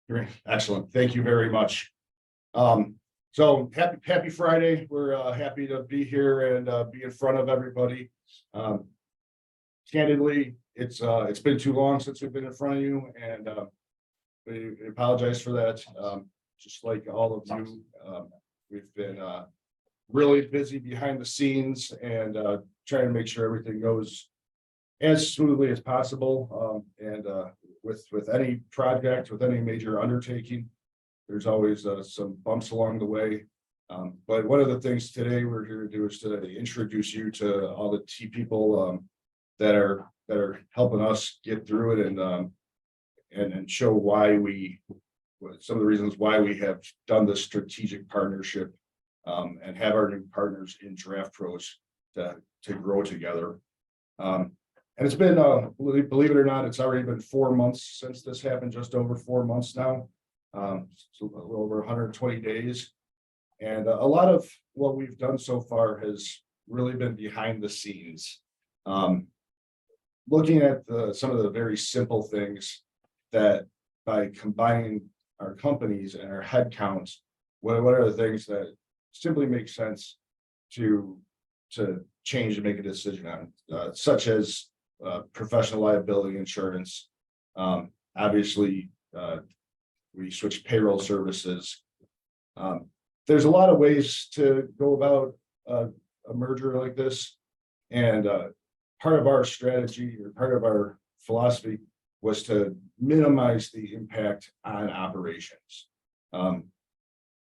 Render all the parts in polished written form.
Great, excellent. Thank you very much. So happy Friday. We're happy to be here and be in front of everybody. Candidly, it's been too long since we've been in front of you, and we apologize for that. Just like all of you, we've been really busy behind the scenes and trying to make sure everything goes as smoothly as possible. With any project, with any major undertaking, there's always some bumps along the way. But one of the things today we're here to do is to introduce you to all the people that are helping us get through it, and show why some of the reasons why we have done this strategic partnership, and have our new partners in DraftPros to grow together. And it's been, believe it or not, it's already been 4 months since this happened, just over 4 months now. So a little over 120 days. And a lot of what we've done so far has really been behind the scenes. Looking at some of the very simple things that by combining our companies and our headcounts, what are the things that simply make sense to change and make a decision on, such as professional liability insurance. Obviously, we switched payroll services. There's a lot of ways to go about a merger like this, and part of our strategy, or part of our philosophy, was to minimize the impact on operations.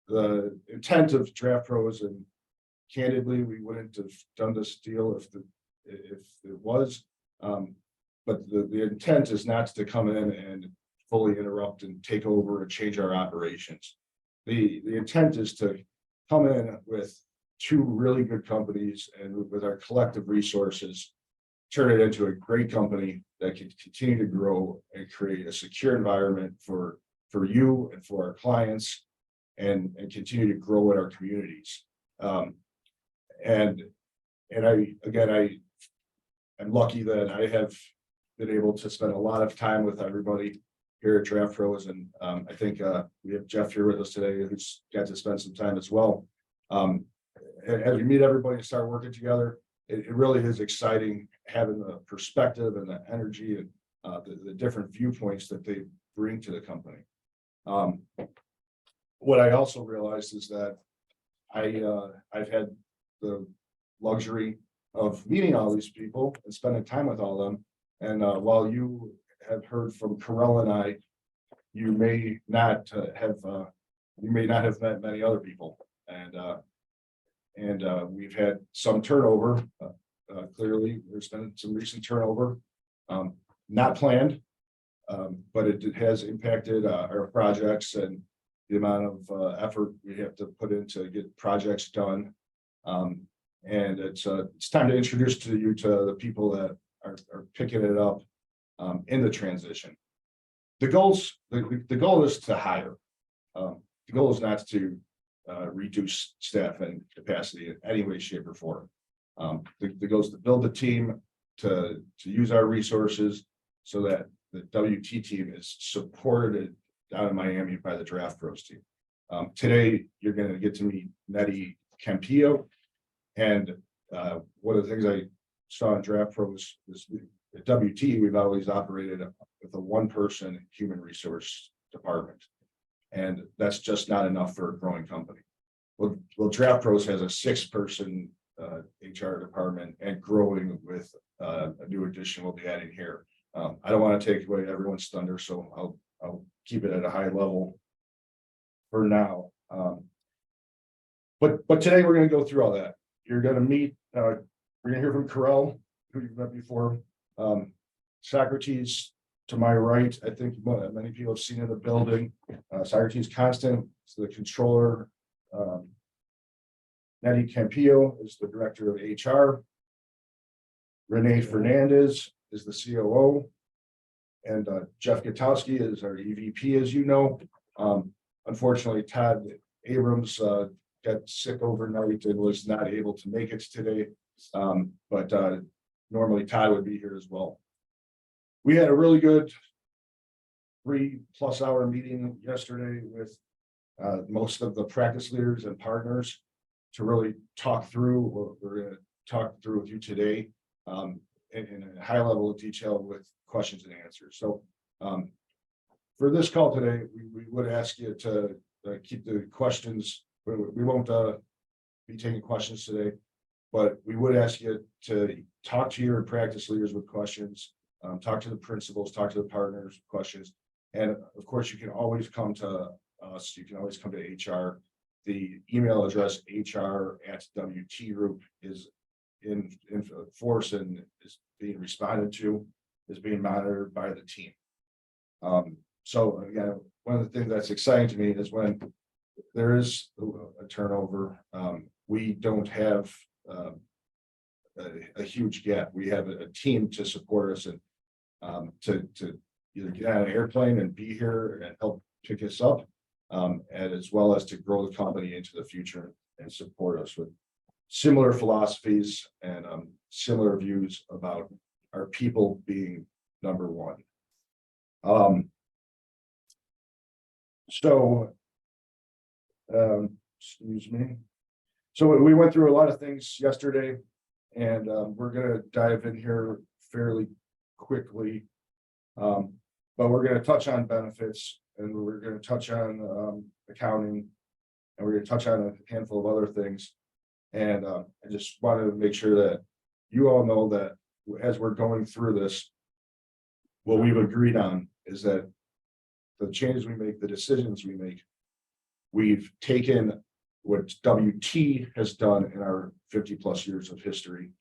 The intent of DraftPros, and candidly, we wouldn't have done this deal if it was. But the intent is not to come in and fully interrupt and take over and change our operations. The intent is to come in with two really good companies, and with our collective resources, turn it into a great company that can continue to grow and create a secure environment for you and for our clients, and continue to grow in our communities. I'm lucky that I have been able to spend a lot of time with everybody here at DraftPros, and I think we have Jeff here with us today, who's got to spend some time as well. As we meet everybody and start working together, it really is exciting having the perspective and the energy and the different viewpoints that they bring to the company. What I also realized is that I've had the luxury of meeting all these people and spending time with all of them. And while you have heard from Carell and I, you may not have met many other people, and we've had some turnover. Clearly, there's been some recent turnover, not planned, but it has impacted our projects and the amount of effort we have to put in to get projects done. And it's time to introduce to the people that are picking it up in the transition. The goal is to hire. The goal is not to reduce staff and capacity in any way, shape, or form. The goal is to build the team, to use our resources so that the WT team is supported down in Miami by the DraftPros team. Today, you're going to get to meet Nettie Campillo. And one of the things I saw in DraftPros is at WT, we've always operated with a one-person human resource department. And that's just not enough for a growing company. Well, DraftPros has a 6-person HR department, and growing with a new addition we'll be adding here. I don't want to take away everyone's thunder, so I'll keep it at a high level for now. But today we're going to go through all that. You're going to meet, we're going to hear from Carell, who you've met before. Socrates to my right, I think many people have seen in the building. Socrates Constant is the controller. Nettie Campillo is the director of HR. Renee Fernandez is the COO. And Jeff Gutowski is our EVP, as you know. Unfortunately, Todd Abrams got sick overnight and was not able to make it today. But normally Todd would be here as well. We had a really good 3+ hour meeting yesterday with most of the practice leaders and partners to really talk through what we're going to talk through with you today in a high level of detail with questions and answers. So for this call today, we would ask you to keep the questions. We won't be taking questions today, but we would ask you to talk to your practice leaders with questions, talk to the principals, talk to the partners with questions. And of course, you can always come to us. You can always come to HR. The email address HR@WT Group is in force and is being responded to, is being monitored by the team. So again, one of the things that's exciting to me is when there is a turnover, we don't have a huge gap. We have a team to support us and to either get on an airplane and be here and help pick us up, and as well as to grow the company into the future and support us with similar philosophies and similar views about our people being number one. Excuse me. So we went through a lot of things yesterday, and we're going to dive in here fairly quickly. But we're going to touch on benefits, and we're going to touch on accounting, and we're going to touch on a handful of other things. And I just wanted to make sure that you all know that as we're going through this, what we've agreed on is that the changes we make, the decisions we make, we've taken what WT has done in our 50+ years of history,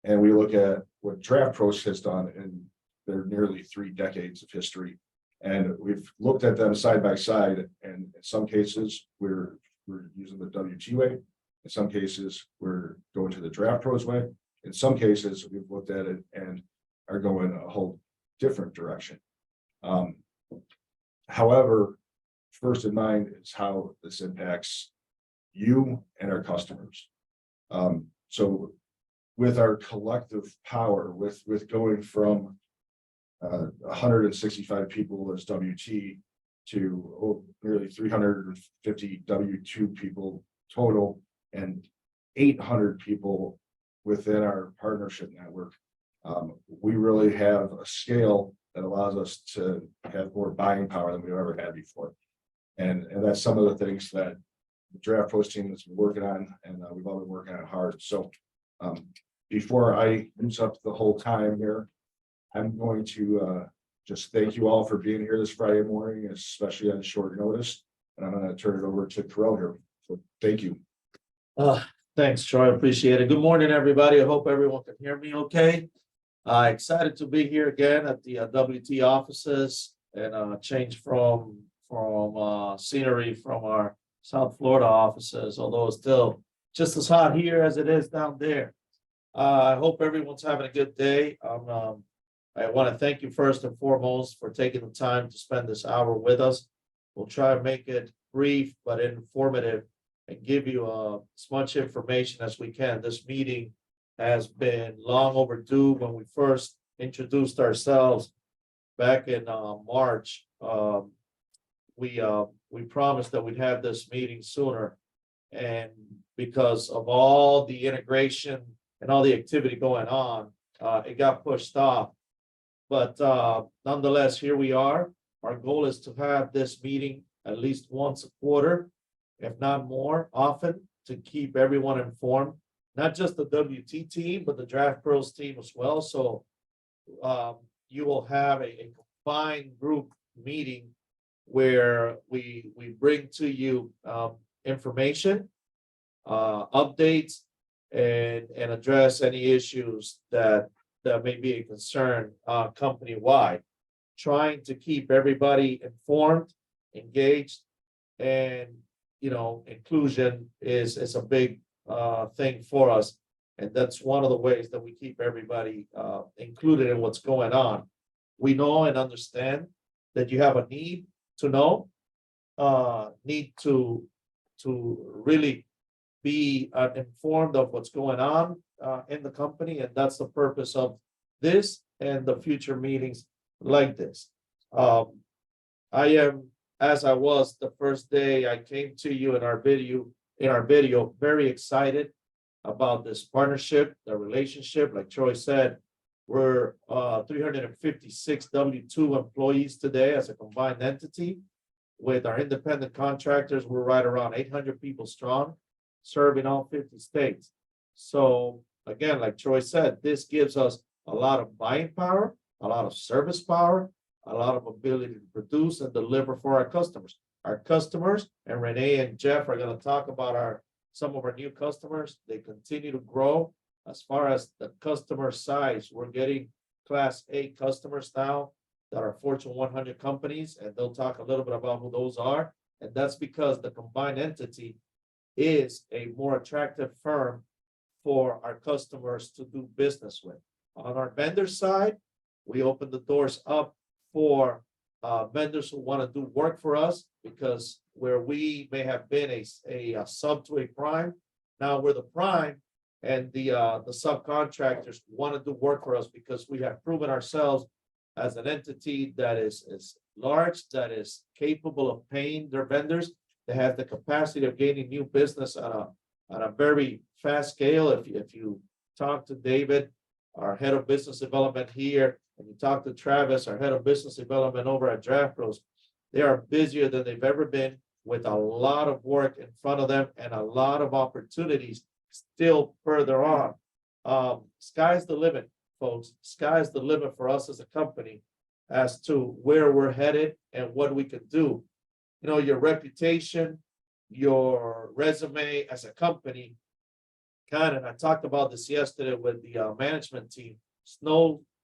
and we look at what DraftPros has done in their nearly 3 decades of history, and we've looked at them side by side. And in some cases, we're using the WT way. In some cases, we're going to the DraftPros way. In some cases, we've looked at it and are going a whole different direction. However, first in mind is how this impacts you and our customers. So with our collective power, with going from 165 people as WT to nearly 350 W2 people total, and 800 people within our partnership network, we really have a scale that allows us to have more buying power than we've ever had before. And that's some of the things that the DraftPros team has been working on, and we've all been working on hard. So before I use up the whole time here, I'm going to just thank you all for being here this Friday morning, especially on short notice. And I'm going to turn it over to Terrell here. So thank you. Thanks, Troy. Appreciate it. Good morning, everybody. I hope everyone can hear me okay. Excited to be here again at the WT offices, and change from scenery from our South Florida offices, although it's still just as hot here as it is down there. I hope everyone's having a good day. I want to thank you first and foremost for taking the time to spend this hour with us. We'll try to make it brief but informative and give you as much information as we can. This meeting has been long overdue. When we first introduced ourselves back in March, we promised that we'd have this meeting sooner, and because of all the integration and all the activity going on, it got pushed off. But nonetheless, here we are. Our goal is to have this meeting at least once a quarter, if not more often, to keep everyone informed, not just the WT team, but the DraftPros team as well. So you will have a combined group meeting where we bring to you information, updates, and address any issues that may be a concern company-wide, trying to keep everybody informed, engaged, and inclusion is a big thing for us, and that's one of the ways that we keep everybody included in what's going on. We know and understand that you have a need to know, need to really be informed of what's going on in the company, and that's the purpose of this and the future meetings like this. I am, as I was the first day I came to you in our video, very excited about this partnership, the relationship. Like Troy said, we're 356 W-2 employees today as a combined entity. With our independent contractors, we're right around 800 people strong, serving all 50 states. So again, like Troy said, this gives us a lot of buying power, a lot of service power, a lot of ability to produce and deliver for our customers. Our customers, and Renee and Jeff are going to talk about some of our new customers. They continue to grow. As far as the customer size, we're getting Class A customers now that are Fortune 100 companies, and they'll talk a little bit about who those are. And that's because the combined entity is a more attractive firm for our customers to do business with. On our vendor side, we open the doors up for vendors who want to do work for us, because where we may have been a sub to a prime, now we're the prime, and the subcontractors want to do work for us because we have proven ourselves as an entity that is large, that is capable of paying their vendors, that has the capacity of gaining new business on a very fast scale. If you talk to David, our head of business development here, and you talk to Travis, our head of business development over at DraftPros, they are busier than they've ever been, with a lot of work in front of them and a lot of opportunities still further on. Sky's the limit, folks. Sky's the limit for us as a company as to where we're headed and what we can do. You know, your reputation, your resume as a company, and I talked about this yesterday with the management team,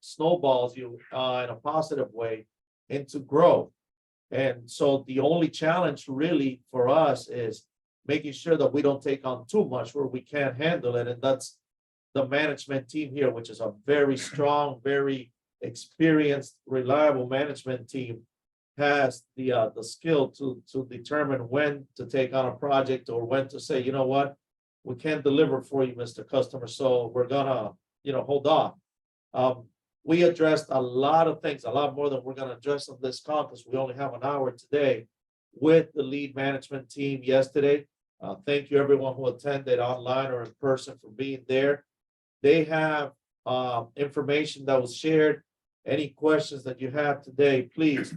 snowballs you in a positive way into growth. And so the only challenge really for us is making sure that we don't take on too much where we can't handle it. And that's the management team here, which is a very strong, very experienced, reliable management team, has the skill to determine when to take on a project or when to say, you know what, we can't deliver for you, Mr. Customer, so we're gonna, hold off. We addressed a lot of things, a lot more than we're gonna address on this call, because we only have an hour today with the lead management team yesterday. Thank you everyone who attended online or in person for being there. They have information that was shared. Any questions that you have today, please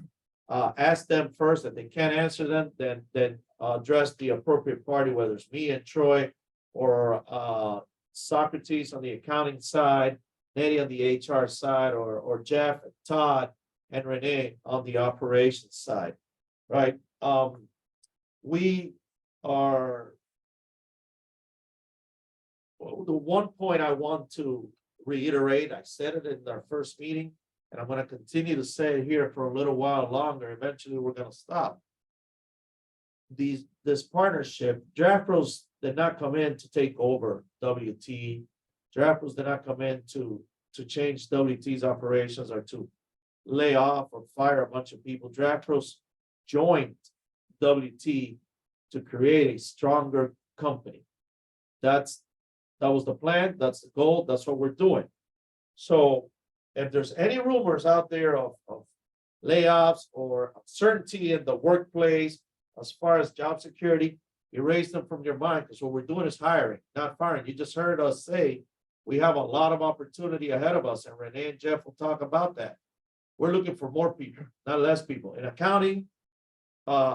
ask them first. If they can't answer them, then address the appropriate party, whether it's me and Troy, or Socrates on the accounting side, Nettie on the HR side, or Jeff, Todd, and Renee on the operations side, right? We are, the one point I want to reiterate, I said it in our first meeting, and I'm going to continue to say it here for a little while longer. Eventually, we're going to stop. This partnership, DraftPros did not come in to take over WT. DraftPros did not come in to change WT's operations or to lay off or fire a bunch of people. DraftPros joined WT to create a stronger company. That was the plan. That's the goal. That's what we're doing. So if there's any rumors out there of layoffs or uncertainty in the workplace, as far as job security, erase them from your mind, because what we're doing is hiring, not firing. You just heard us say we have a lot of opportunity ahead of us, and Renee and Jeff will talk about that. We're looking for more people, not less people. In accounting,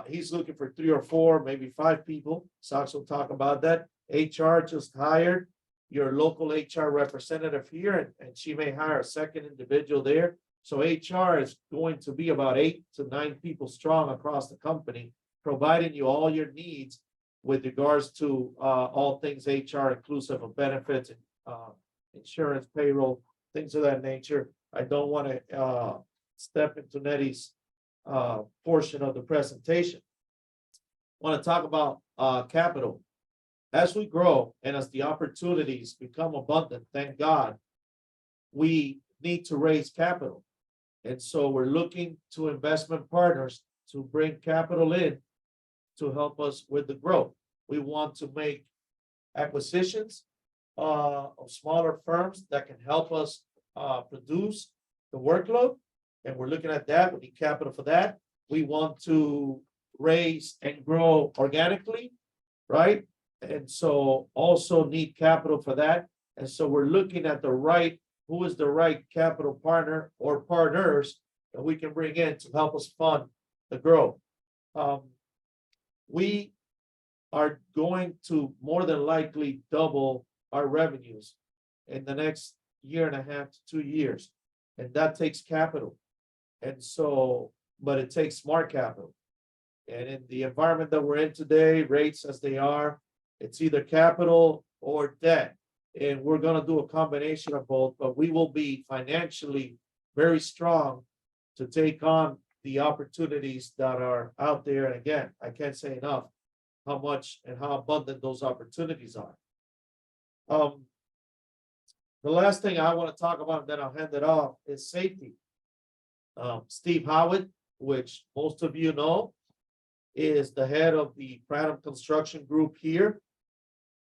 he's looking for 3 or 4, maybe 5 people. Sox will talk about that. HR just hired your local HR representative here, and she may hire a second individual there. So HR is going to be about 8 to 9 people strong across the company, providing you all your needs with regards to all things HR, inclusive of benefits, insurance, payroll, things of that nature. I don't want to step into Nettie's portion of the presentation. I want to talk about capital. As we grow and as the opportunities become abundant, thank God, we need to raise capital. And so we're looking to investment partners to bring capital in to help us with the growth. We want to make acquisitions of smaller firms that can help us produce the workload. And we're looking at that. We need capital for that. we want to raise and grow organically, right? And so also need capital for that. And so we're looking at who is the right capital partner or partners that we can bring in to help us fund the growth. We are going to more than likely double our revenues in the next year and a half to 2 years. And that takes capital. And so, but it takes smart capital. And in the environment that we're in today, rates as they are, it's either capital or debt. And we're gonna do a combination of both, but we will be financially very strong to take on the opportunities that are out there. And again, I can't say enough how much and how abundant those opportunities are. The last thing I want to talk about, and then I'll hand it off, is safety. Steve Howitt, which most of you know, is the head of the Pradham Construction Group here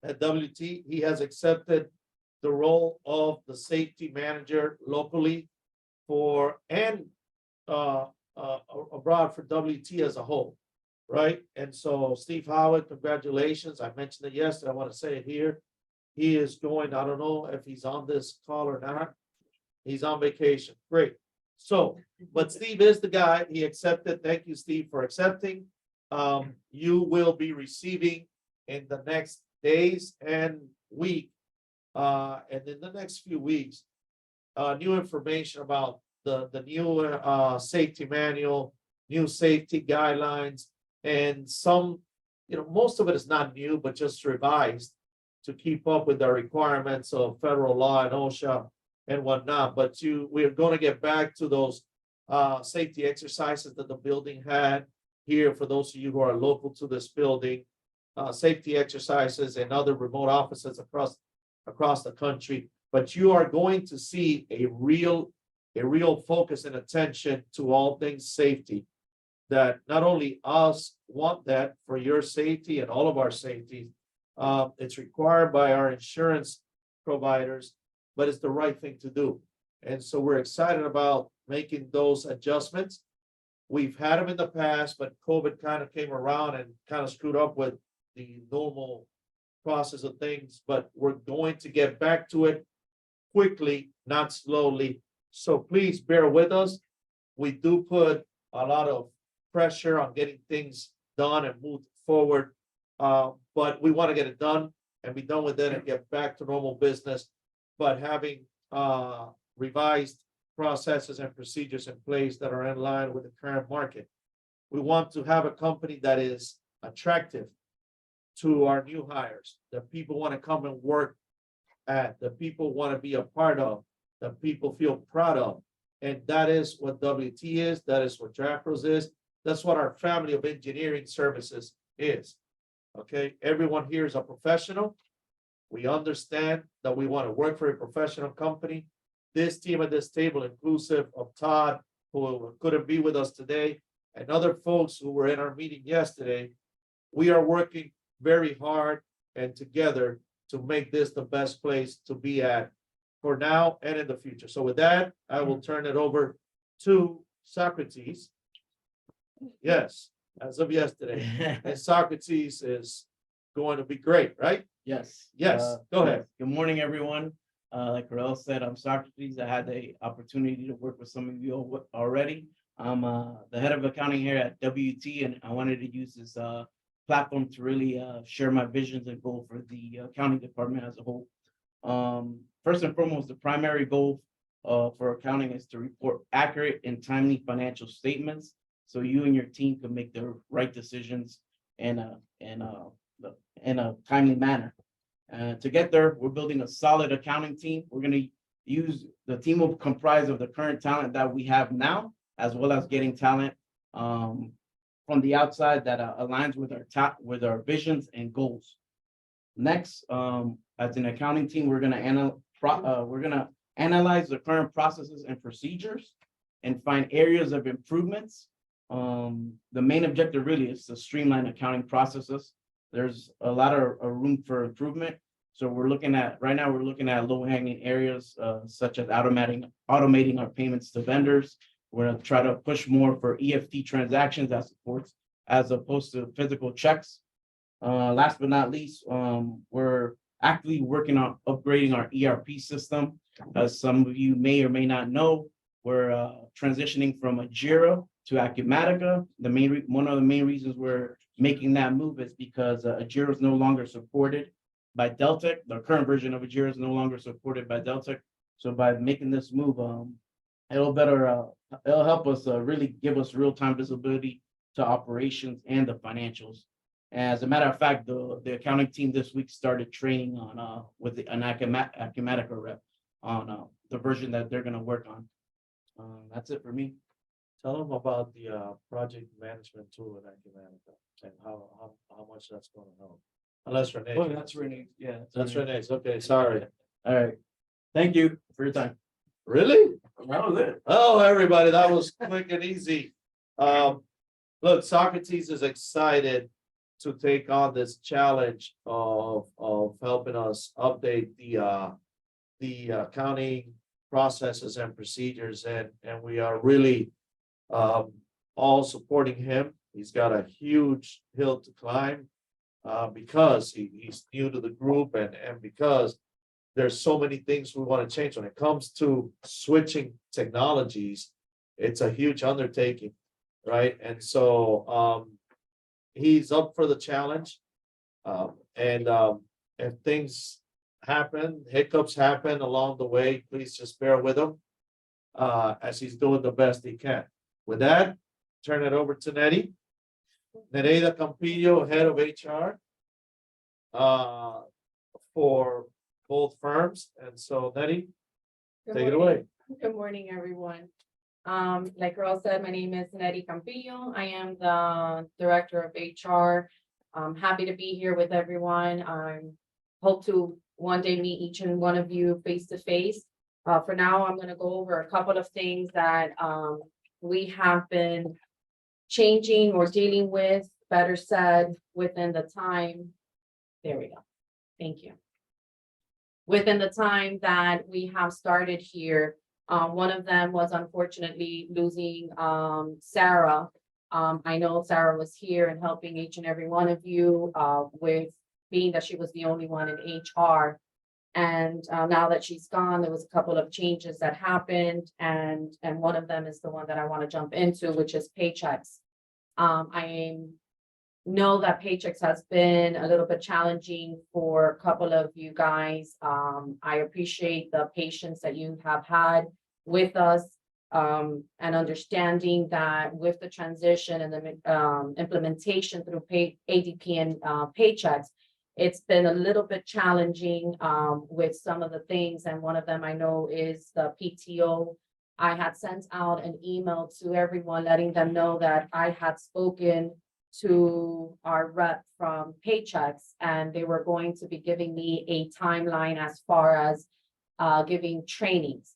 at WT. He has accepted the role of the safety manager locally and abroad for WT as a whole, right? And so Steve Howitt, congratulations. I mentioned it yesterday. I want to say it here. He is going, I don't know if he's on this call or not. He's on vacation. Great. So, but Steve is the guy. He accepted. Thank you, Steve, for accepting. You will be receiving in the next days and week, and in the next few weeks, new information about the new safety manual, new safety guidelines, and some, most of it is not new, but just revised to keep up with the requirements of federal law and OSHA and whatnot. But we're going to get back to those safety exercises that the building had here for those of you who are local to this building, safety exercises and other remote offices across the country. But you are going to see a real focus and attention to all things safety, that not only us want that for your safety and all of our safety, it's required by our insurance providers, but it's the right thing to do. And so we're excited about making those adjustments. We've had them in the past, but COVID kind of came around and kind of screwed up with the normal process of things, but we're going to get back to it quickly, not slowly. So please bear with us. We do put a lot of pressure on getting things done and moved forward. But we want to get it done and be done with it and get back to normal business. But having revised processes and procedures in place that are in line with the current market. We want to have a company that is attractive to our new hires, that people want to come and work at, that people want to be a part of, that people feel proud of. And that is what WT is. That is what DraftPros is. That's what our family of engineering services is. Okay, everyone here is a professional. We understand that we want to work for a professional company. This team at this table, inclusive of Todd, who couldn't be with us today, and other folks who were in our meeting yesterday, we are working very hard and together to make this the best place to be at for now and in the future. So with that, I will turn it over to Socrates. Yes, as of yesterday. And Socrates is going to be great, right? Yes. Yes, go ahead. Good morning, everyone. Like Raul said, I'm Socrates. I had the opportunity to work with some of you already. I'm the head of accounting here at WT, and I wanted to use this platform to really share my visions and goal for the accounting department as a whole. First and foremost, the primary goal for accounting is to report accurate and timely financial statements, so you and your team can make the right decisions in a timely manner. To get there, we're building a solid accounting team. We're going to use the team will comprise of the current talent that we have now, as well as getting talent from the outside that aligns with our visions and goals. Next, as an accounting team, we're going to analyze the current processes and procedures and find areas of improvements. The main objective really is to streamline accounting processes. There's a lot of room for improvement. So right now we're looking at low-hanging areas, such as automating our payments to vendors, We're gonna try to push more for EFT transactions as opposed to physical checks. Last but not least, we're actively working on upgrading our ERP system. As some of you may or may not know, we're transitioning from a Jira to Acumatica. One of the main reasons we're making that move is because Jira is no longer supported by Deltek. The current version of Jira is no longer supported by Deltek. So by making this move, it'll help us really give us real-time visibility to operations and the financials. As a matter of fact, the accounting team this week started training on with an Acumatica rep on the version that they're gonna work on. That's it for me. Tell them about the project management tool in Acumatica and how much that's gonna help. Unless Renee. Oh, that's Renee. Yeah. That's Renee's. Okay, sorry. All right. Thank you for your time. Really? That was it. Oh, everybody, that was quick and easy. Look, Socrates is excited to take on this challenge of helping us update the accounting processes and procedures, and we are really all supporting him. He's got a huge hill to climb because he's new to the group and because there's so many things we want to change when it comes to switching technologies. It's a huge undertaking, right? And so he's up for the challenge. And if things happen, hiccups happen along the way, please just bear with him as he's doing the best he can. With that, turn it over to Nettie. Nereida Campillo, head of HR for both firms. And so Nettie, take it away. Good morning, everyone. Like Earl said, my name is Nettie Campillo. I am the Director of HR. I'm happy to be here with everyone. I hope to one day meet each and one of you face to face. For now, I'm going to go over a couple of things that we have been changing or dealing with, better said, within the time. There we go. Thank you. Within the time that we have started here, one of them was unfortunately losing Sarah. I know Sarah was here and helping each and every one of you with being that she was the only one in HR. And now that she's gone, there was a couple of changes that happened, and one of them is the one that I want to jump into, which is paychecks. I know that paychecks has been a little bit challenging for a couple of you guys. I appreciate the patience that you have had with us and understanding that with the transition and the implementation through ADP and paychecks, it's been a little bit challenging with some of the things. And one of them I know is the PTO. I had sent out an email to everyone letting them know that I had spoken to our rep from paychecks, and they were going to be giving me a timeline as far as giving trainings.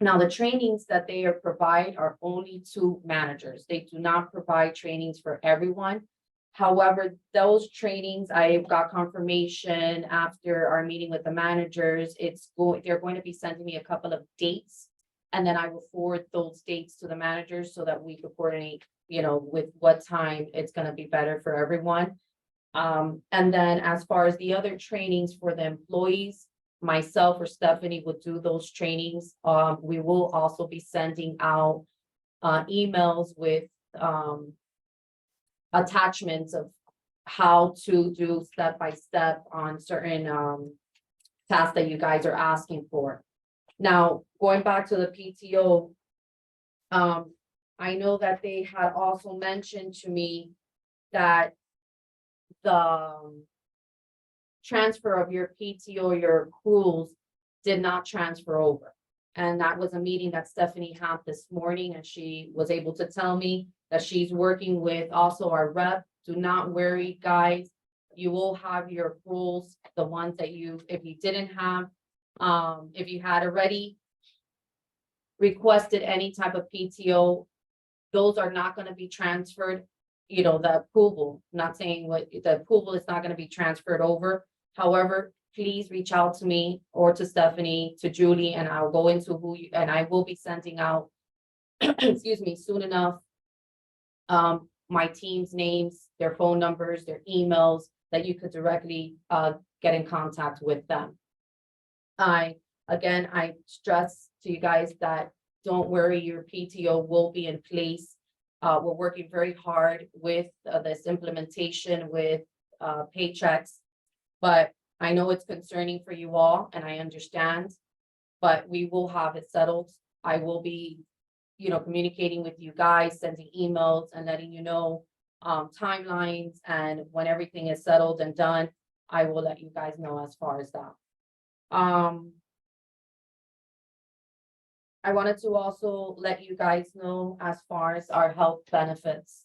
Now, the trainings that they provide are only to managers. They do not provide trainings for everyone. However, those trainings, I got confirmation after our meeting with the managers. They're going to be sending me a couple of dates, and then I will forward those dates to the managers so that we could coordinate, with what time it's going to be better for everyone. And then as far as the other trainings for the employees, myself or Stephanie will do those trainings. We will also be sending out emails with attachments of how to do step by step on certain tasks that you guys are asking for. Now, going back to the PTO, I know that they had also mentioned to me that the transfer of your PTO, your accruals, did not transfer over. And that was a meeting that Stephanie had this morning, and she was able to tell me that she's working with also our rep. Do not worry, guys. You will have your accruals, the ones that if you didn't have, if you had already requested any type of PTO, those are not going to be transferred. The approval, not saying what the approval is not going to be transferred over. However, please reach out to me or to Stephanie, to Julie, and I'll go into and I will be sending out excuse me, soon enough. My team's names, their phone numbers, their emails, that you could directly get in contact with them. I stress to you guys that don't worry, your PTO will be in place. We're working very hard with this implementation with paychecks. But I know it's concerning for you all, and I understand, but we will have it settled. I will be, communicating with you guys, sending emails and letting you know timelines, and when everything is settled and done, I will let you guys know as far as that. I wanted to also let you guys know as far as our health benefits.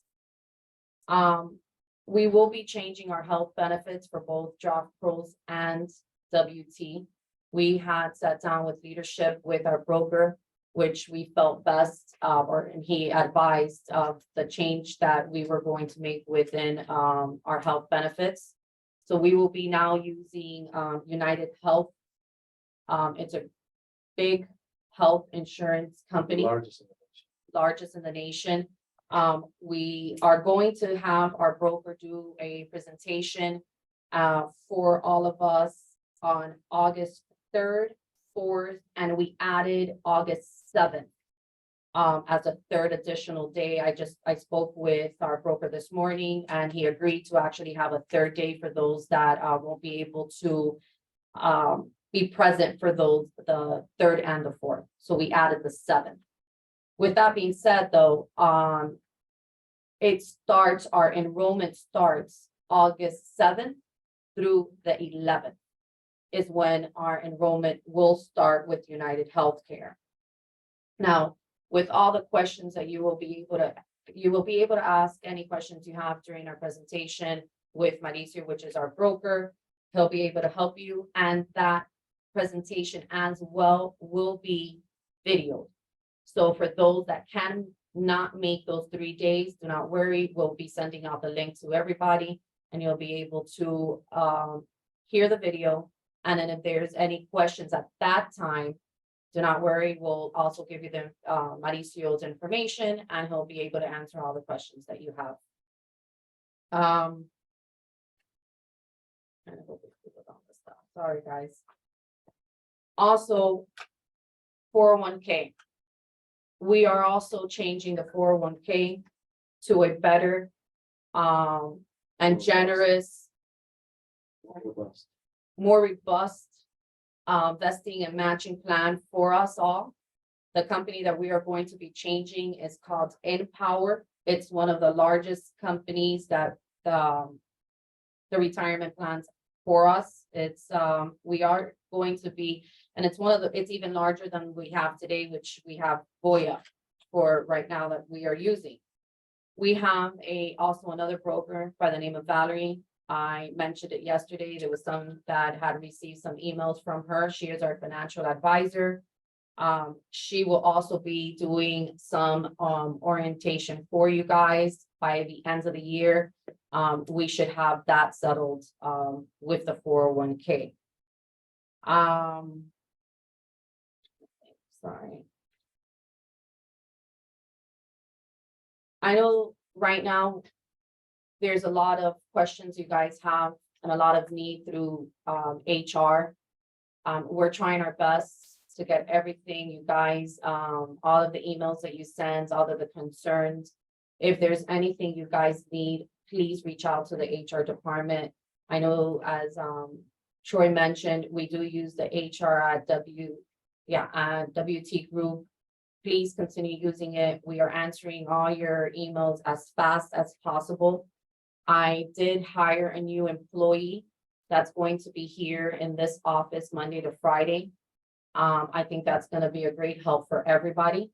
We will be changing our health benefits for both DraftPros and WT. We had sat down with leadership with our broker, which we felt best, and he advised of the change that we were going to make within our health benefits. So we will be now using United Health. It's a big health insurance company, largest in the nation. We are going to have our broker do a presentation for all of us on August 3rd, 4th, and we added August 7th as a third additional day. I spoke with our broker this morning, and he agreed to actually have a third day for those that won't be able to be present for the 3rd and the 4th. So we added the 7th. With that being said, though, our enrollment starts August 7th through the 11th is when our enrollment will start with United Healthcare. Now, with all the questions that you will be able to ask any questions you have during our presentation with Mauricio, which is our broker. He'll be able to help you, and that presentation as well will be videoed. So for those that can not make those 3 days, do not worry. We'll be sending out the link to everybody, and you'll be able to hear the video. And then if there's any questions at that time, do not worry. We'll also give you the Mauricio's information, and he'll be able to answer all the questions that you have. Sorry, guys. Also, 401k. We are also changing the 401k to a better and generous, more robust vesting and matching plan for us all. The company that we are going to be changing is called Empower. It's one of the largest companies that the retirement plans for us. It's we are going to be, and it's even larger than we have today, which we have Voya for right now that we are using. We have also another broker by the name of Valerie. I mentioned it yesterday. There was some that had received some emails from her. She is our financial advisor. She will also be doing some orientation for you guys by the end of the year. We should have that settled with the 401k. Sorry. I know right now there's a lot of questions you guys have and a lot of need through HR. We're trying our best to get everything, you guys, all of the emails that you send, all of the concerns. If there's anything you guys need, please reach out to the HR department. I know, as Troy mentioned, we do use the HR at WT Group. Please continue using it. We are answering all your emails as fast as possible. I did hire a new employee that's going to be here in this office Monday to Friday. I think that's going to be a great help for everybody.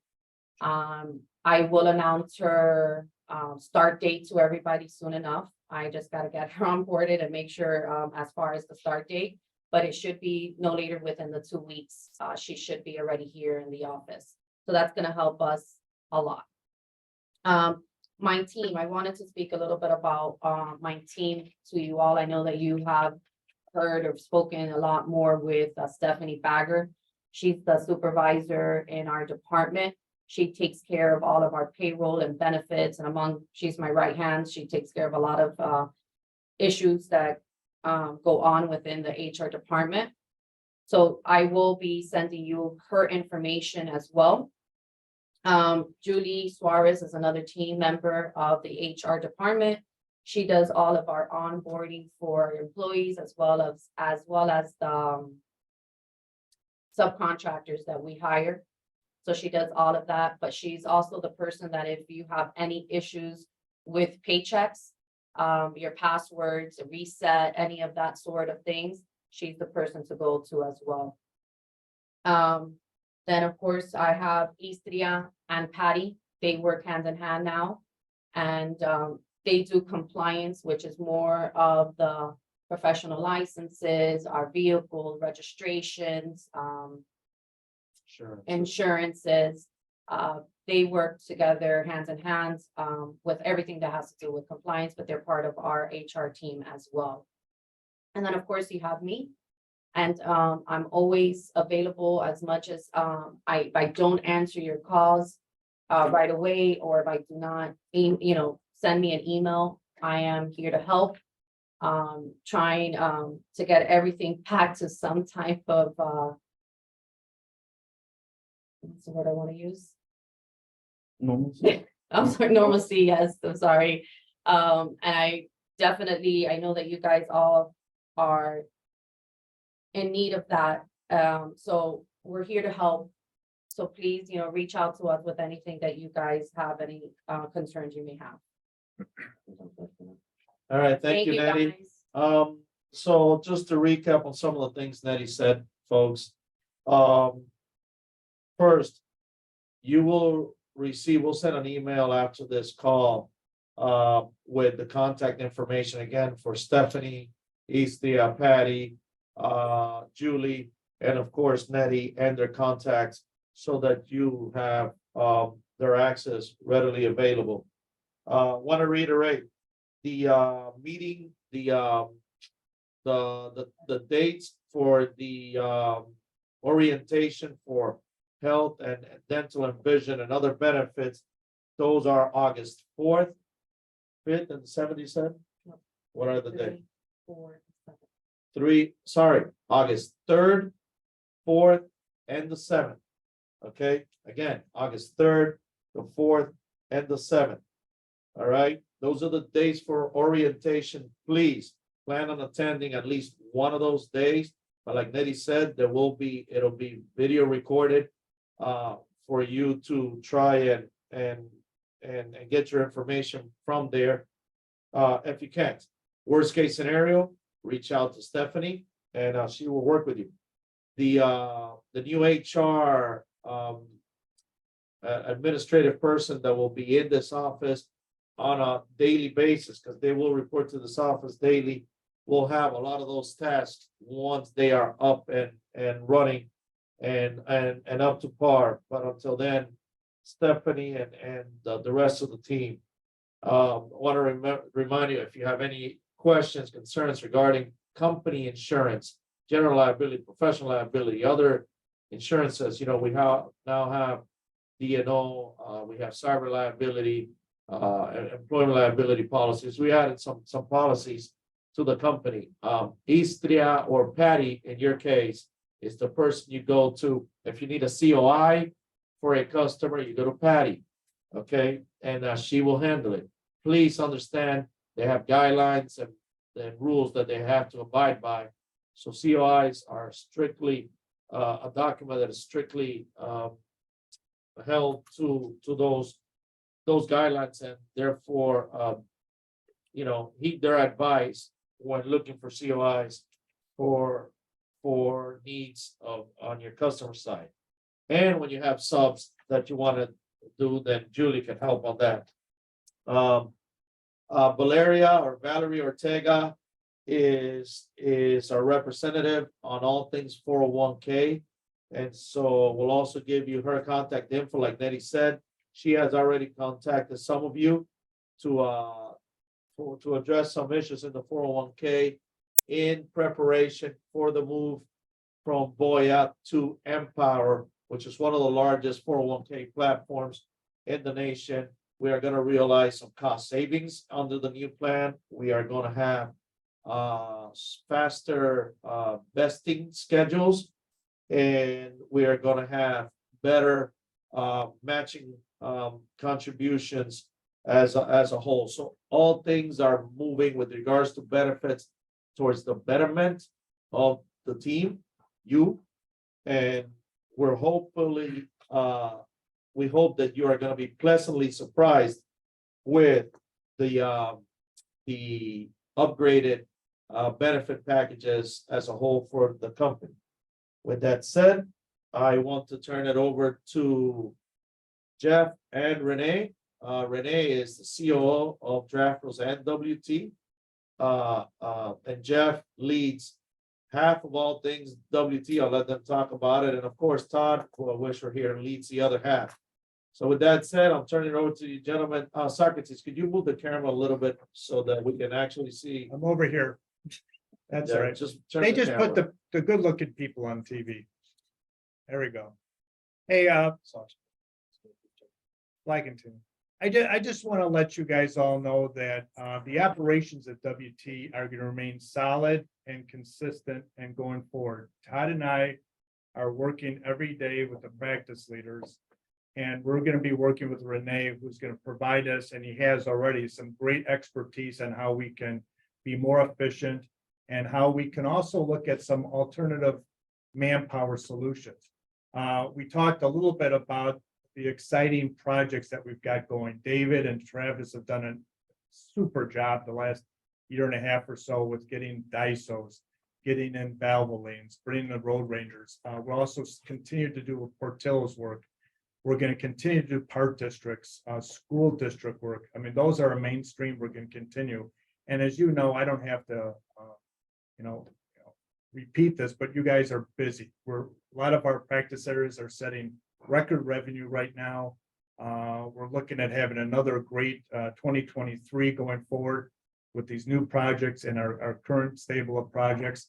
I will announce her start date to everybody soon enough. I just got to get her onboarded and make sure as far as the start date, but it should be no later within the 2 weeks. She should be already here in the office. So that's going to help us a lot. My team, I wanted to speak a little bit about my team to you all. I know that you have heard or spoken a lot more with Stephanie Bagger. She's the supervisor in our department. She takes care of all of our payroll and benefits, and she's my right hand. She takes care of a lot of issues that go on within the HR department. So I will be sending you her information as well. Julie Suarez is another team member of the HR department. She does all of our onboarding for employees as well as the subcontractors that we hire. So she does all of that, but she's also the person that if you have any issues with paychecks, your passwords, reset, any of that sort of things, she's the person to go to as well. Then of course I have Istria and Patty. They work hand in hand now. And they do compliance, which is more of the professional licenses, our vehicle registrations, Sure. insurances. They work together hands in hands with everything that has to do with compliance, but they're part of our HR team as well. And then, of course, you have me. And I'm always available as much as if I don't answer your calls right away, or if I do not, send me an email. I am here to help. Trying to get everything packed to some type of what's the word I want to use? Normalcy. I'm sorry, normalcy, yes, I'm sorry. And I know that you guys all are in need of that. So we're here to help. So please, reach out to us with anything that you guys have, any concerns you may have. All right, thank you, Nettie. guys. So just to recap on some of the things Nettie said, folks. First, we'll send an email after this call with the contact information again for Stephanie, Eastia, Patty, Julie, and of course Nettie, and their contacts, so that you have their access readily available. Want to reiterate the meeting, the dates for the orientation for health and dental and vision and other benefits. Those are August 4th, 5th, and 7th, you said? What are the dates? 3, 4, 7. August 3rd, 4th, and the 7th. Okay, again, August 3rd, the 4th, and the 7th. All right, those are the days for orientation. Please plan on attending at least one of those days. But like Nettie said, it'll be video recorded for you to try and get your information from there. If you can't, worst case scenario, reach out to Stephanie and she will work with you. The new HR administrative person that will be in this office on a daily basis, because they will report to this office daily, will have a lot of those tasks once they are up and running and up to par. But until then, Stephanie and the rest of the team. Want to remind you, if you have any questions, concerns regarding company insurance, general liability, professional liability, other insurances, we now have D&O, we have cyber liability, employment liability policies. We added some policies to the company. Istria or Patty, in your case, is the person you go to. If you need a COI for a customer, you go to Patty, okay? And she will handle it. Please understand, they have guidelines and rules that they have to abide by. So COIs are strictly a document that is strictly held to those guidelines, and therefore, heed their advice when looking for COIs for needs on your customer side. And when you have subs that you want to do, then Julie can help on that. Valerie Ortega is our representative on all things 401k. And so we'll also give you her contact info, like Nettie said. She has already contacted some of you to address some issues in the 401k in preparation for the move from Boya to Empower which is one of the largest 401k platforms in the nation. We are gonna realize some cost savings under the new plan. We are gonna have faster vesting schedules. And we are gonna have better matching contributions as a whole. So all things are moving with regards to benefits towards the betterment of the team, you. And we're hopefully, we hope that you are gonna be pleasantly surprised with the upgraded benefit packages as a whole for the company. With that said, I want to turn it over to Jeff and Renee. Renee is the COO of DraftPros and WT. And Jeff leads half of all things WT. I'll let them talk about it. And of course, Todd, who I wish were here, leads the other half. So with that said, I'm turning it over to you, gentlemen. Socrates, could you move the camera a little bit so that we can actually see? I'm over here. That's all right. Just turn They the just put camera. the good looking people on TV. There we go. Hey, Flagenton. I just want to let you guys all know that the operations at WT are going to remain solid and consistent and going forward. Todd and I are working every day with the practice leaders. And we're going to be working with Renee, who's going to provide us, and he has already some great expertise on how we can be more efficient and how we can also look at some alternative manpower solutions. We talked a little bit about the exciting projects that we've got going. David and Travis have done a super job the last year and a half or so with getting DISOs, getting in Valvoline, bringing the road rangers. We'll also continue to do Portillo's work. We're going to continue to do park districts, school district work. I mean, those are a mainstream. We're going to continue. And as you know, I don't have to, repeat this, but you guys are busy. A lot of our practice areas are setting record revenue right now. We're looking at having another great 2023 going forward with these new projects and our current stable of projects.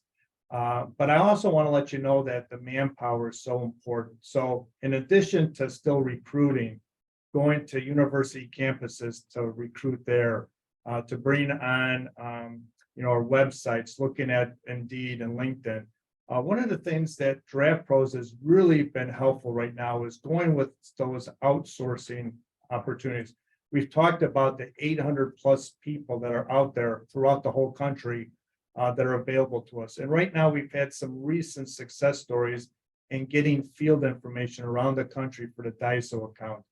But I also want to let you know that the manpower is so important. So in addition to still recruiting, going to university campuses to recruit there, to bring on, our websites, looking at Indeed and LinkedIn. One of the things that DraftPros has really been helpful right now is going with those outsourcing opportunities. We've talked about the 800 plus people that are out there throughout the whole country that are available to us. And right now we've had some recent success stories in getting field information around the country for the DISO account.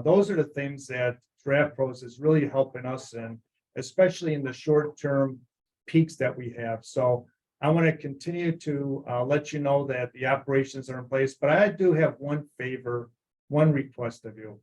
Those are the things that DraftPros is really helping us in, especially in the short-term peaks that we have. So I want to continue to let you know that the operations are in place, but I do have one request of you,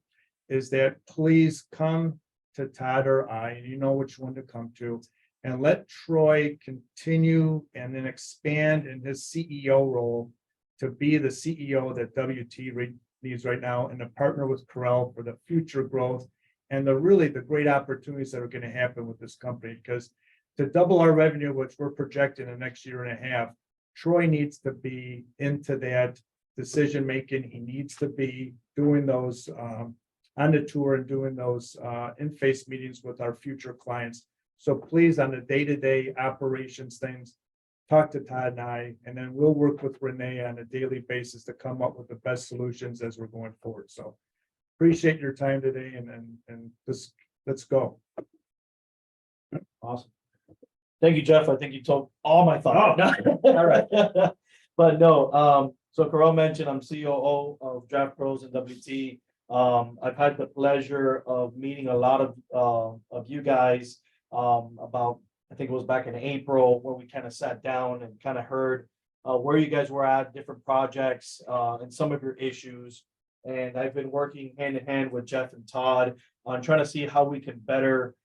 is that please come to Todd or I, and you know which one to come to, and let Troy continue and then expand in his CEO role to be the CEO that WT needs right now, and to partner with Corel for the future growth and the great opportunities that are going to happen with this company. Because to double our revenue, which we're projecting in the next year and a half, Troy needs to be into that decision making. He needs to be doing those on the tour and doing those in-face meetings with our future clients. So please, on the day-to-day operations things, talk to Todd and I, and then we'll work with Renee on a daily basis to come up with the best solutions as we're going forward. So appreciate your time today, and let's go. Awesome. Thank you, Jeff. I think you told all my thoughts. Oh, all right. But no, so Corel mentioned I'm COO of DraftPros and WT. I've had the pleasure of meeting a lot of you guys about, I think it was back in April, where we kind of sat down and kind of heard where you guys were at, different projects, and some of your issues. And I've been working hand in hand with Jeff and Todd on trying to see how we can better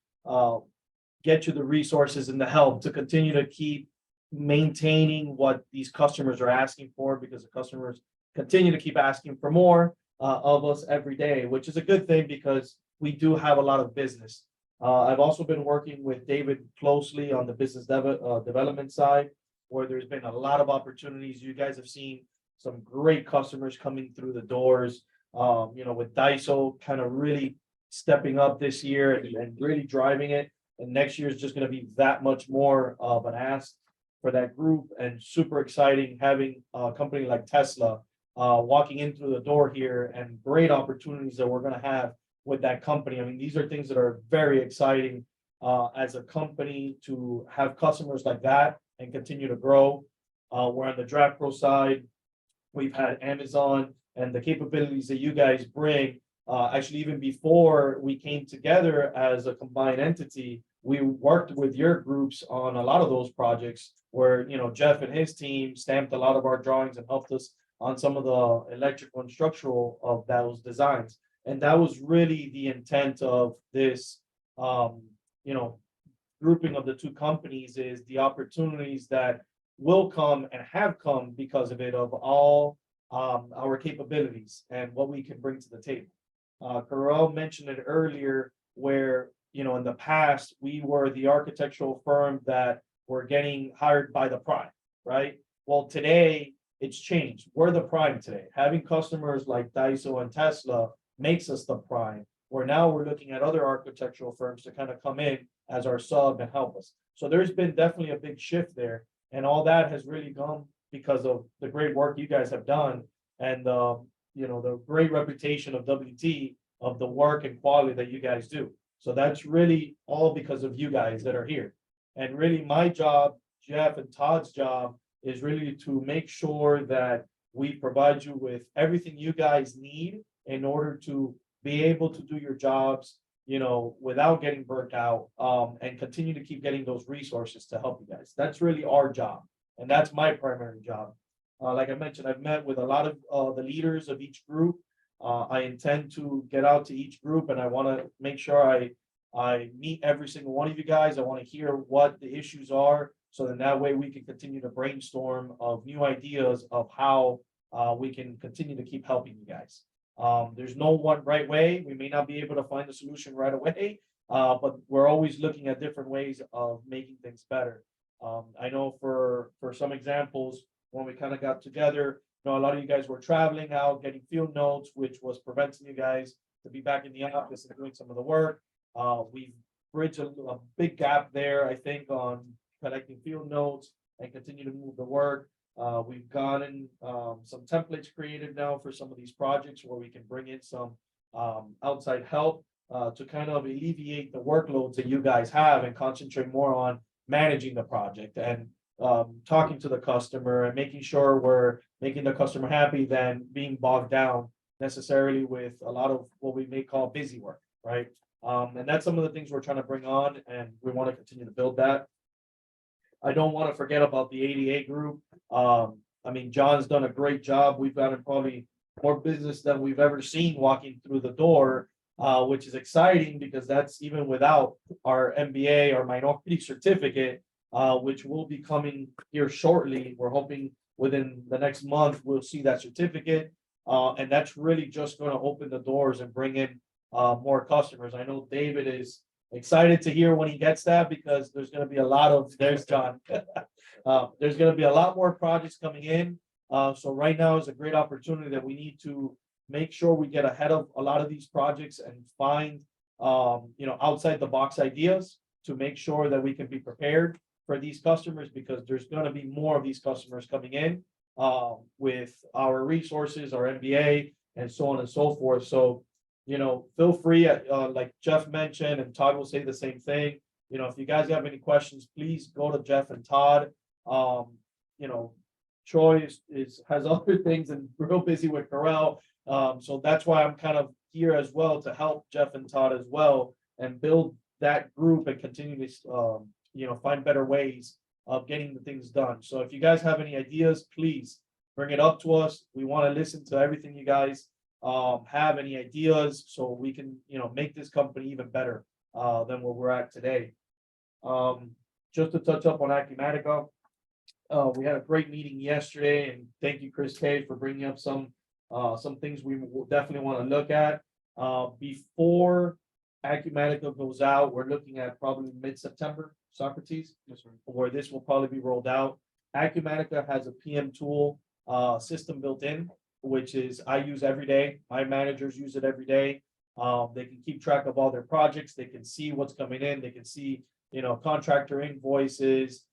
get you the resources and the help to continue to keep maintaining what these customers are asking for, because the customers continue to keep asking for more of us every day, which is a good thing because we do have a lot of business. I've also been working with David closely on the business development side, where there's been a lot of opportunities. You guys have seen some great customers coming through the doors. With Daiso kind of really stepping up this year and really driving it. And next year is just gonna be that much more of an ask for that group, and super exciting having a company like Tesla walking in through the door here, and great opportunities that we're gonna have with that company. I mean, these are things that are very exciting as a company to have customers like that and continue to grow. We're on the DraftPro side. We've had Amazon and the capabilities that you guys bring. Actually, even before we came together as a combined entity, we worked with your groups on a lot of those projects where, Jeff and his team stamped a lot of our drawings and helped us on some of the electrical and structural of those designs. And that was really the intent of this, grouping of the two companies, is the opportunities that will come and have come because of it, of all our capabilities and what we can bring to the table. Carell mentioned it earlier where, in the past, we were the architectural firm that were getting hired by the prime, right? Well, today it's changed. We're the prime today. Having customers like Daiso and Tesla makes us the prime, where now we're looking at other architectural firms to kind of come in as our sub and help us. So there's been definitely a big shift there. And all that has really come because of the great work you guys have done, and the great reputation of WT, of the work and quality that you guys do. So that's really all because of you guys that are here. And really my job, Jeff and Todd's job, is really to make sure that we provide you with everything you guys need in order to be able to do your jobs, without getting burnt out, and continue to keep getting those resources to help you guys. That's really our job. And that's my primary job. Like I mentioned, I've met with a lot of the leaders of each group. I intend to get out to each group, and I want to make sure I meet every single one of you guys. I want to hear what the issues are, so that way we can continue to brainstorm of new ideas of how we can continue to keep helping you guys. There's no one right way. We may not be able to find a solution right away, but we're always looking at different ways of making things better. I know for some examples, when we kind of got together, a lot of you guys were traveling out, getting field notes, which was preventing you guys to be back in the office and doing some of the work. We've bridged a big gap there, I think, on collecting field notes and continue to move the work. We've gotten some templates created now for some of these projects where we can bring in some outside help to kind of alleviate the workloads that you guys have and concentrate more on managing the project and talking to the customer and making sure we're making the customer happy than being bogged down necessarily with a lot of what we may call busy work, right? And that's some of the things we're trying to bring on, and we want to continue to build that. I don't want to forget about the ADA group. John's done a great job. We've gotten probably more business than we've ever seen walking through the door, which is exciting because that's even without our MBA or minority certificate, which will be coming here shortly. We're hoping within the next month, we'll see that certificate. And that's really just going to open the doors and bring in more customers. I know David is excited to hear when he gets that, because there's going to be a lot of, there's John. There's going to be a lot more projects coming in. So right now is a great opportunity that we need to make sure we get ahead of a lot of these projects and find, outside the box ideas to make sure that we can be prepared for these customers, because there's going to be more of these customers coming in with our resources, our MBA, and so on and so forth. So, feel free, like Jeff mentioned, and Todd will say the same thing. If you guys have any questions, please go to Jeff and Todd. Troy has other things and real busy with Carell. So that's why I'm kind of here as well, to help Jeff and Todd as well and build that group and continue to, find better ways of getting the things done. So if you guys have any ideas, please bring it up to us. We want to listen to everything you guys have any ideas, so we can, make this company even better than where we're at today. Just to touch up on Acumatica, we had a great meeting yesterday, and thank you, Chris K, for bringing up some things we will definitely want to look at. Before Acumatica goes out, we're looking at probably mid-September, Socrates, where this will probably be rolled out. Acumatica has a PM tool system built in, which is I use every day. My managers use it every day. They can keep track of all their projects. They can see what's coming in. They can see, contractor invoices.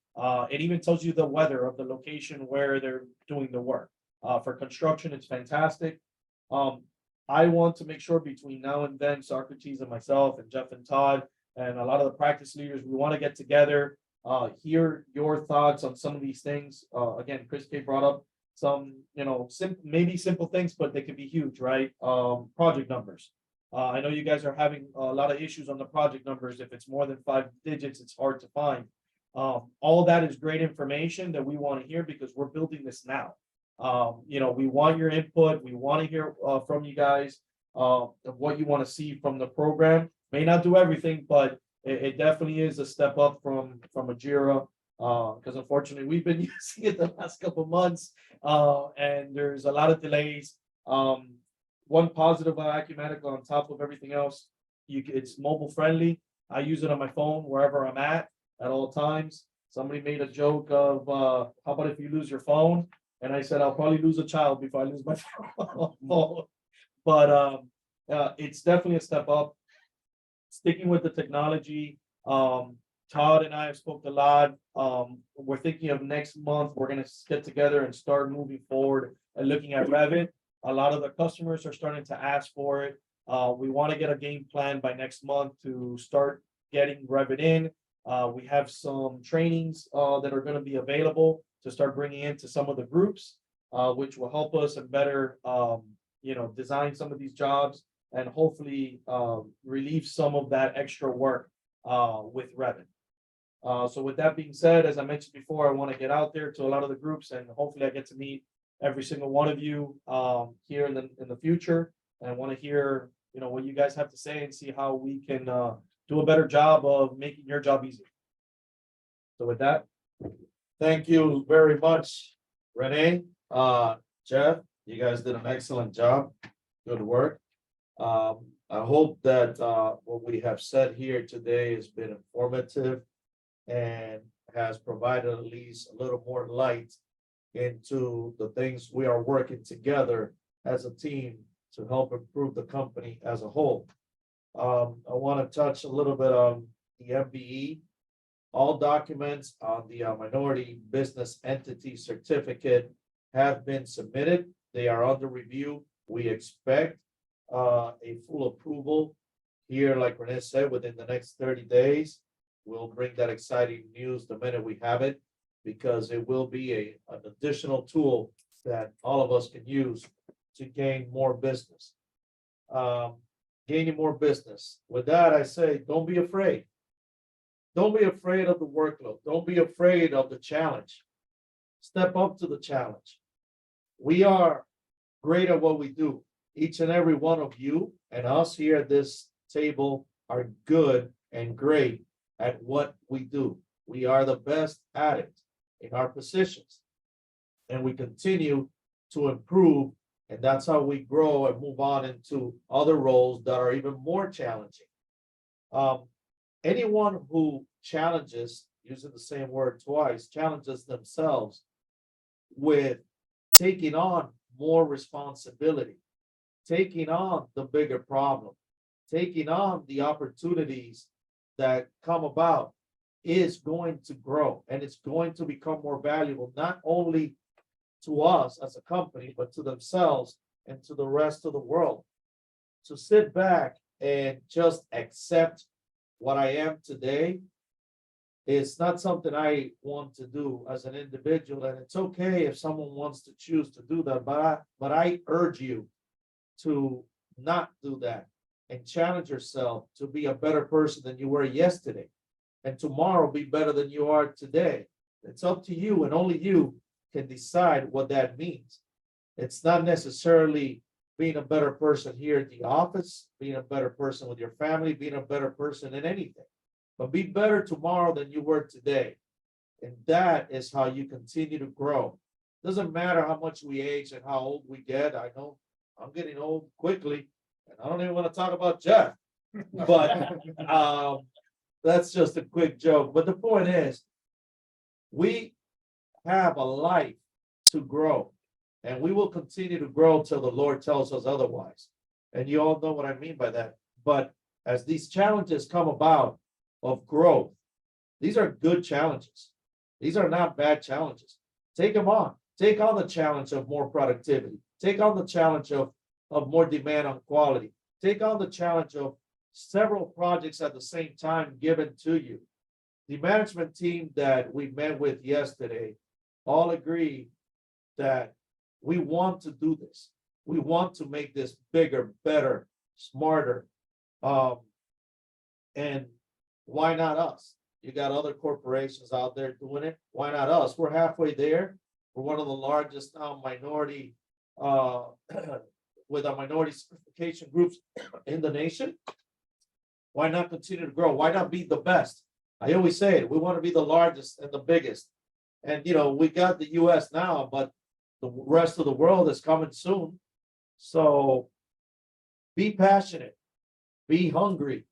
It even tells you the weather of the location where they're doing the work. For construction, it's fantastic. I want to make sure between now and then, Socrates and myself and Jeff and Todd and a lot of the practice leaders, we want to get together, hear your thoughts on some of these things. Again, Chris K brought up some, maybe simple things, but they could be huge, right? Project numbers. I know you guys are having a lot of issues on the project numbers. If it's more than 5 digits, it's hard to find. All that is great information that we want to hear because we're building this now. We want your input. We want to hear from you guys of what you want to see from the program. May not do everything, but it definitely is a step up from a JIRA. Because unfortunately, we've been using it the last couple of months, and there's a lot of delays. One positive about Acumatica on top of everything else, it's mobile friendly. I use it on my phone wherever I'm at all times. Somebody made a joke of, how about if you lose your phone? And I said, I'll probably lose a child before I lose my phone. But it's definitely a step up. Sticking with the technology, Todd and I have spoke a lot. We're thinking of next month, we're gonna get together and start moving forward and looking at Revit. A lot of the customers are starting to ask for it. We want to get a game plan by next month to start getting Revit in. We have some trainings that are going to be available to start bringing into some of the groups, which will help us and better, design some of these jobs and hopefully relieve some of that extra work with Revit. So with that being said, as I mentioned before, I want to get out there to a lot of the groups and hopefully I get to meet every single one of you here in the future. And I want to hear, what you guys have to say and see how we can do a better job of making your job easier. So with that, Thank you very much, Renee, Jeff, you guys did an excellent job. Good work. I hope that what we have said here today has been informative and has provided at least a little more light into the things we are working together as a team to help improve the company as a whole. I want to touch a little bit on the MBE. All documents on the minority business entity certificate have been submitted. They are under review. We expect a full approval here, like Renee said, within the next 30 days. We'll bring that exciting news the minute we have it, because it will be an additional tool that all of us can use to gain more business. Gaining more business. With that, I say, don't be afraid. Don't be afraid of the workload. Don't be afraid of the challenge. Step up to the challenge. We are great at what we do. Each and every one of you and us here at this table are good and great at what we do. We are the best at it in our positions. And we continue to improve, and that's how we grow and move on into other roles that are even more challenging. Anyone who challenges, using the same word twice, challenges themselves with taking on more responsibility, taking on the bigger problem, taking on the opportunities that come about, is going to grow and it's going to become more valuable, not only to us as a company, but to themselves and to the rest of the world. To sit back and just accept what I am today is not something I want to do as an individual. And it's okay if someone wants to choose to do that, but I urge you to not do that and challenge yourself to be a better person than you were yesterday, and tomorrow be better than you are today. It's up to you, and only you can decide what that means. It's not necessarily being a better person here at the office, being a better person with your family, being a better person in anything, but be better tomorrow than you were today. And that is how you continue to grow. Doesn't matter how much we age and how old we get. I know I'm getting old quickly, and I don't even want to talk about Jeff, but that's just a quick joke. But the point is, we have a life to grow. And we will continue to grow till the Lord tells us otherwise. And you all know what I mean by that. But as these challenges come about of growth, these are good challenges. These are not bad challenges. Take them on. Take on the challenge of more productivity. Take on the challenge of more demand on quality. Take on the challenge of several projects at the same time given to you. The management team that we met with yesterday all agree that we want to do this. We want to make this bigger, better, smarter. And why not us? You got other corporations out there doing it. Why not us? We're halfway there. We're one of the largest minority with our minority certification groups in the nation. Why not continue to grow? Why not be the best? I always say it, we want to be the largest and the biggest. And we got the US now, but the rest of the world is coming soon. So be passionate, be hungry,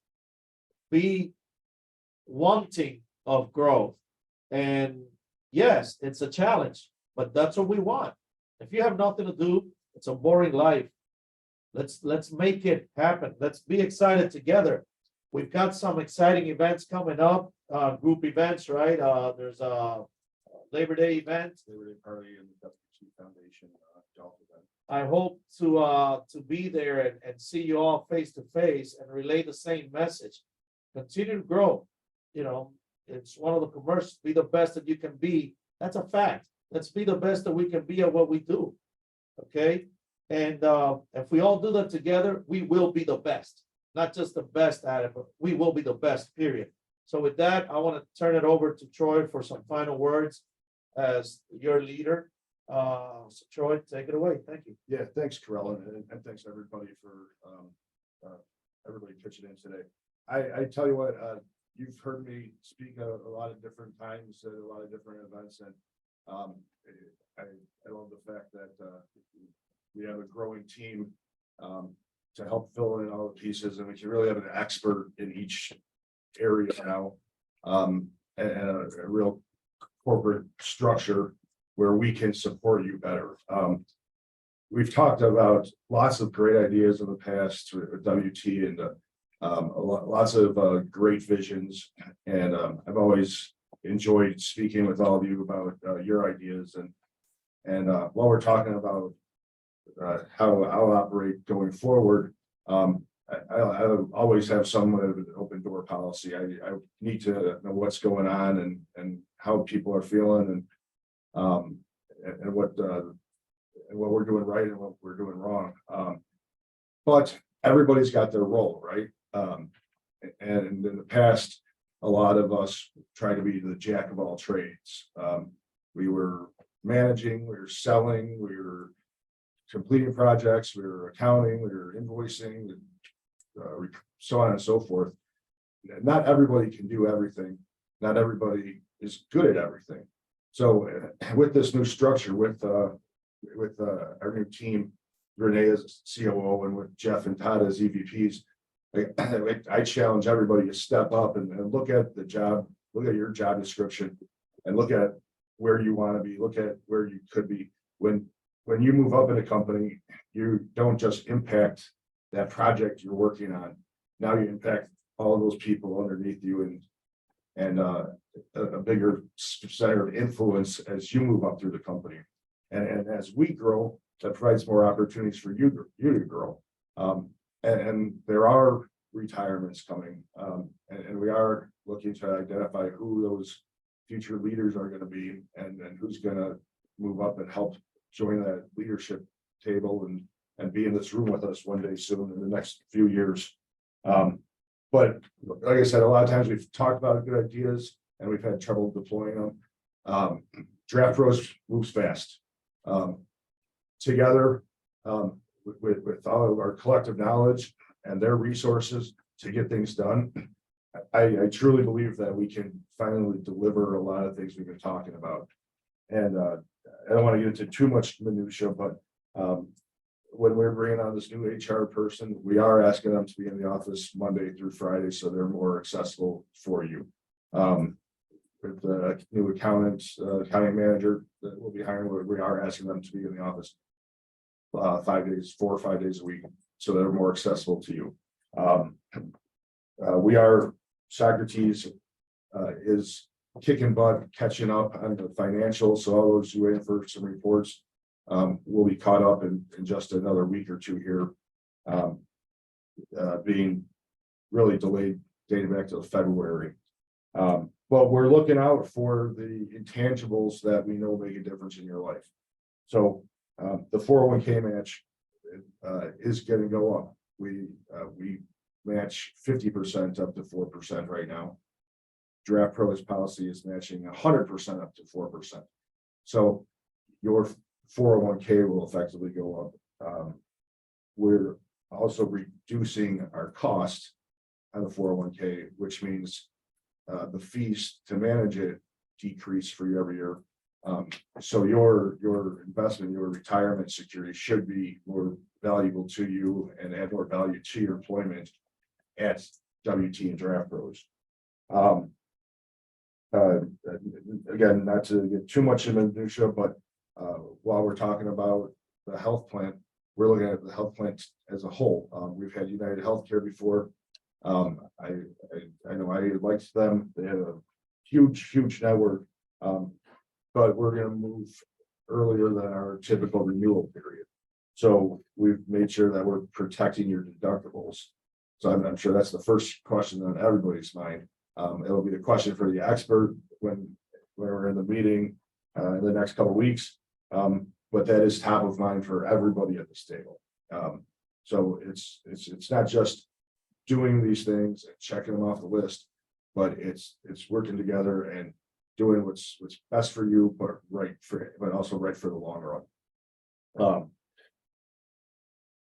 be wanting of growth. And yes, it's a challenge, but that's what we want. If you have nothing to do, it's a boring life. Let's make it happen. Let's be excited together. We've got some exciting events coming up, group events, right? There's a Labor Day event. Labor Day party and the WTG Foundation golf event. I hope to be there and see you all face to face and relay the same message. Continue to grow. It's one of the commercials, be the best that you can be. That's a fact. Let's be the best that we can be at what we do. Okay. And if we all do that together, we will be the best, not just the best at it, but we will be the best, period. So with that, I want to turn it over to Troy for some final words as your leader. So Troy, take it away. Thank you. Yeah, thanks, Corella, and thanks everybody for everybody pitching in today. I tell you what, you've heard me speak a lot of different times at a lot of different events, and I love the fact that we have a growing team to help fill in all the pieces, and we can really have an expert in each area now, and a real corporate structure where we can support you better. We've talked about lots of great ideas in the past with WT and lots of great visions, and I've always enjoyed speaking with all of you about your ideas, and while we're talking about how I'll operate going forward, I always have somewhat of an open door policy. I need to know what's going on and how people are feeling and what we're doing right and what we're doing wrong. But everybody's got their role, right? And in the past, a lot of us try to be the jack of all trades. We were managing, we were selling, we were completing projects, we were accounting, we were invoicing, so on and so forth. Not everybody can do everything. Not everybody is good at everything. So with this new structure, with our new team, Renee as COO and with Jeff and Todd as EVPs, I challenge everybody to step up and look at the job, look at your job description, and look at where you want to be, look at where you could be. When you move up in a company, you don't just impact that project you're working on. Now you impact all of those people underneath you and a bigger center of influence as you move up through the company. And as we grow, that provides more opportunities for you to grow. And there are retirements coming, and we are looking to identify who those future leaders are going to be and who's going to move up and help join that leadership table and be in this room with us one day soon in the next few years. But like I said, a lot of times we've talked about good ideas and we've had trouble deploying them. DraftPros moves fast. Together, with all of our collective knowledge and their resources to get things done, I truly believe that we can finally deliver a lot of things we've been talking about. And I don't want to get into too much minutia, but when we're bringing on this new HR person, we are asking them to be in the office Monday through Friday, so they're more accessible for you. With the new accountants, county manager that we'll be hiring. We are asking them to be in the office 4 or 5 days a week, so they're more accessible to you. We are, Socrates is kicking butt, catching up on the financials, so all those who waiting for some reports will be caught up in just another week or two here. Being really delayed, dating back to February. But we're looking out for the intangibles that we know make a difference in your life. So the 401k match is going to go up. We match 50% up to 4% right now. DraftPros policy is matching 100% up to 4%. So your 401k will effectively go up. We're also reducing our cost on the 401k, which means the fees to manage it decrease for you every year. So your investment, your retirement security should be more valuable to you and add more value to your employment at WT and DraftPros. Again, not to get too much in minutia, but while we're talking about the health plan, we're looking at the health plan as a whole. We've had United Healthcare before. I know I liked them. They had a huge network, but we're going to move earlier than our typical renewal period. So we've made sure that we're protecting your deductibles. So I'm sure that's the first question on everybody's mind. It'll be the question for the expert when we're in the meeting in the next couple of weeks. But that is top of mind for everybody at this table. So it's not just doing these things and checking them off the list, but it's working together and doing what's best for you, but also right for the long run.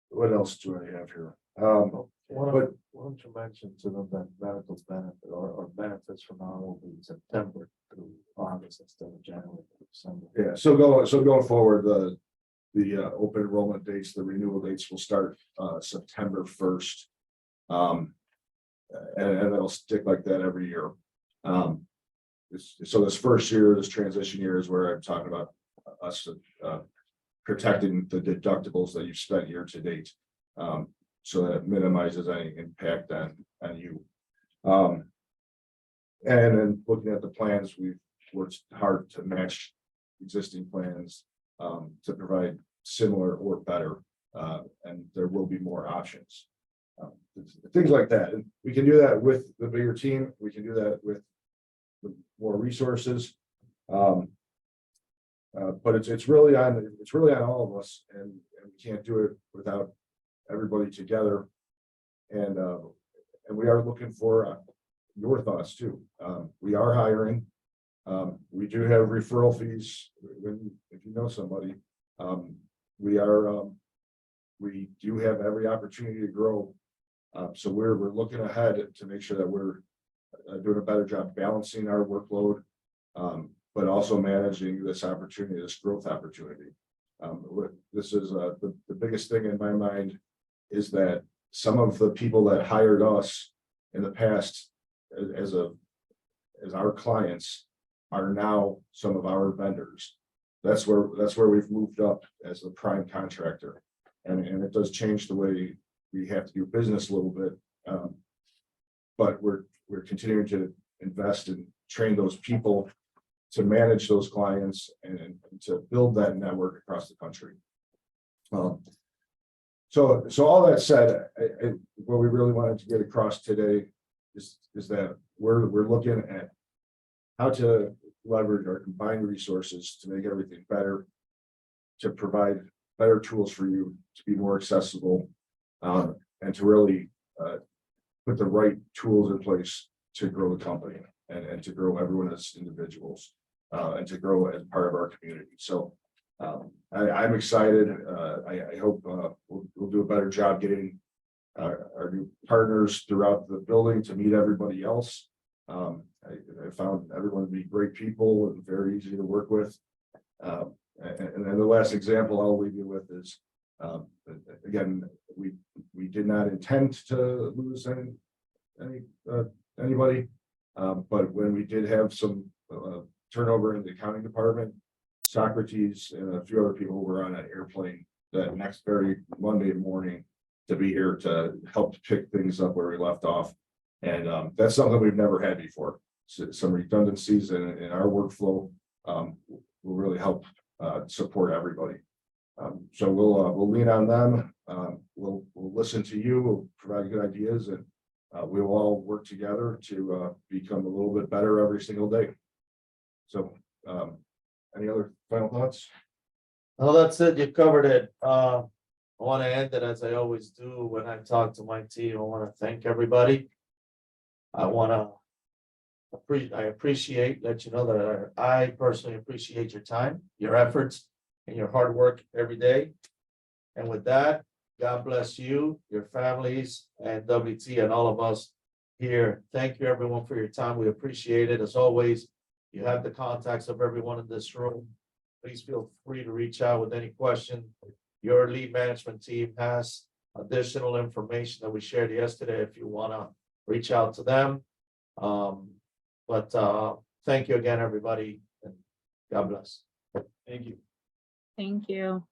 What else do I have here? Why don't you mention to them that medical benefit or benefits from now will be September through August instead of January to December. Yeah, so going forward, the open enrollment dates, the renewal dates will start September 1st. And it'll stick like that every year. So this first year, this transition year is where I'm talking about us protecting the deductibles that you've spent year to date. So that minimizes any impact on you. And then looking at the plans, we've worked hard to match existing plans to provide similar or better, and there will be more options. Things like that. And we can do that with the bigger team. We can do that with more resources. But it's really on all of us, and we can't do it without everybody together. And we are looking for your thoughts too. We are hiring. We do have referral fees if you know somebody. We do have every opportunity to grow. So we're looking ahead to make sure that we're doing a better job balancing our workload, but also managing this opportunity, this growth opportunity. This is the biggest thing in my mind is that some of the people that hired us in the past as our clients are now some of our vendors. That's where we've moved up as the prime contractor, and it does change the way we have to do business a little bit, but we're continuing to invest and train those people to manage those clients and to build that network across the country. So all that said, what we really wanted to get across today is that we're looking at how to leverage our combined resources to make everything better, to provide better tools for you to be more accessible, and to really put the right tools in place to grow the company and to grow everyone as individuals, and to grow as part of our community. So I'm excited. I hope we'll do a better job getting our new partners throughout the building to meet everybody else. I found everyone to be great people and very easy to work with. And then the last example I'll leave you with is, again, we did not intend to lose anybody, but when we did have some turnover in the accounting department. Socrates and a few other people were on an airplane that next very Monday morning to be here to help pick things up where we left off. And that's something we've never had before. So some redundancies in our workflow will really help support everybody. So we'll lean on them. We'll listen to you, we'll provide good ideas, and we will all work together to become a little bit better every single day. So any other final thoughts? No, that's it. You covered it. I want to end it as I always do when I talk to my team. I want to thank everybody. I want to appreciate, let you know that I personally appreciate your time, your efforts, and your hard work every day. And with that, God bless you, your families, and WT and all of us here. Thank you, everyone, for your time. We appreciate it. As always, you have the contacts of everyone in this room. Please feel free to reach out with any question. Your lead management team has additional information that we shared yesterday if you want to reach out to them. But thank you again, everybody, and God bless. Thank you. Thank you.